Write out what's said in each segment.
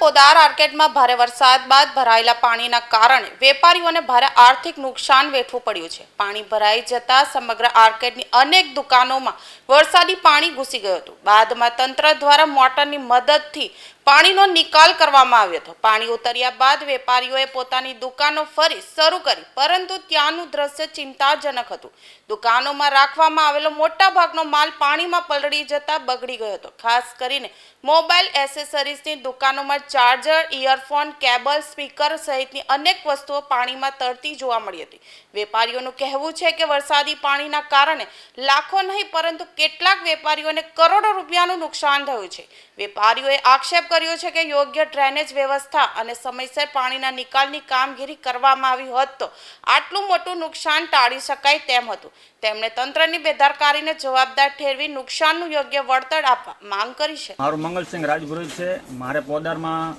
પોદાર આર્કેટમાં ભારે વરસાદ બાદ ભરાયેલા પાણીના કારણે વેપારીઓને ભારે આર્થિક નુકસાન વેઠવું પડ્યું છે। પાણી ભરાઈ જતા સમગ્ર આર્કેટની અનેક દુકાનોમાં વરસાદી પાણી ઘૂસી ગયું હતું। બાદમાં તંત્ર દ્વારા મોટરની મદદથી પાણીનો નિકાલ કરવામાં આવ્યો હતો। પાણી ઉતર્યા બાદ વેપારીઓએ પોતાની દુકાનો ફરી શરૂ કરી, પરંતુ ત્યાંનું દ્રશ્ય ચિંતાજનક હતું। દુકાનોમાં રાખવામાં આવેલો મોટા ભાગનો માલ પાણીમાં પલળી જતા બગડી ગયો હતો। ખાસ કરીને મોબાઈલ એસેસરીઝની દુકાનોમાં ચાર્જર, ઇયરફોન, કેબલ, સ્પીકર સહિતની અનેક વસ્તુઓ પાણીમાં તરતી જોવા મળી હતી। વેપારીઓનું કહેવું છે કે વરસાદી પાણીના કારણે લાખો નહીં પરંતુ કેટલાક વેપારીઓને કરોડો રૂપિયાનું નુકસાન થયું છે। વેપારીઓએ આક્ષેપ કર્યો છે કે યોગ્ય ડ્રેનેજ વ્યવસ્થા અને સમયસર પાણીના નિકાલની કામગીરી કરવામાં આવી હોત તો આટલું મોટું નુકસાન ટાળી શકાય તેમ હતું। તેમણે તંત્રની બેદરકારીને જવાબદાર ઠેરવી નુકસાનનું યોગ્ય વળતર આપવા માંગ કરી છે। મારું મંગલસિંહ રાજપુરોહિત છે। મારે પોદારમાં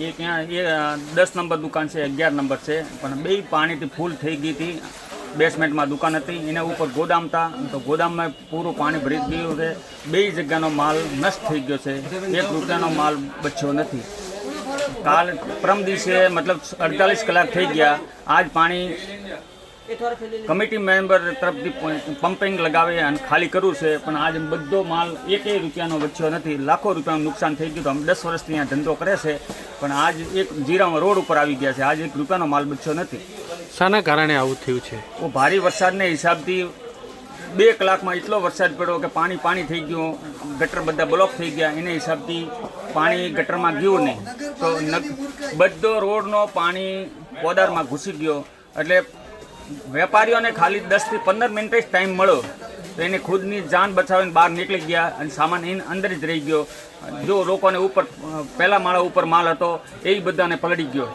એક ત્યાં 10 નંબર દુકાન છે, 11 નંબર છે, પણ બે પાણીથી ફૂલ થઈ ગઈ હતી। બેસમેન્ટમાં દુકાન હતી, એના ઉપર ગોદામ હતા, તો ગોદામમાં પૂરું પાણી ભરી ગયું છે। બે જગ્યાનો માલ નષ્ટ થઈ ગયો છે, 1 રૂપિયાનો માલ બચ્યો નથી। કાલ પરમ દિવસે મતલબ 48 કલાક થઈ ગયા, આજ પાણી કમિટી મેમ્બર તરફથી પમ્પિંગ લગાવે અને ખાલી કરવું છે, પણ આજ બધો માલ 1 રૂપિયાનો બચ્યો નથી। લાખો રૂપિયાનું નુકસાન થઈ ગયું। તો અમે 10 વર્ષથી અહીંયા ધંધો કરે છે, પણ આજ એક જીરામાં રોડ ઉપર આવી ગયા છે, આજ 1 રૂપિયાનો માલ બચ્યો નથી। શાના કારણે આવું થયું છે? ભારે વરસાદના હિસાબથી 2 કલાકમાં એટલો વરસાદ પડ્યો કે પાણી થઈ ગયું, ગટર બધા બ્લોક થઈ ગયા। એના હિસાબથી પાણી ગટરમાં ગયું નહીં, તો બધો રોડનો પાણી પોદારમાં ઘૂસી ગયો। એટલે વેપારીઓને ખાલી 10 થી 15 મિનિટ જ ટાઈમ મળ્યો, તો એને ખુદની જાન બચાવીને બહાર નીકળી ગયા અને સામાન એને અંદર જ રહી ગયો। જો લોકોને ઉપર પહેલા માળા ઉપર માલ હતો એ બધાને પલળી ગયો।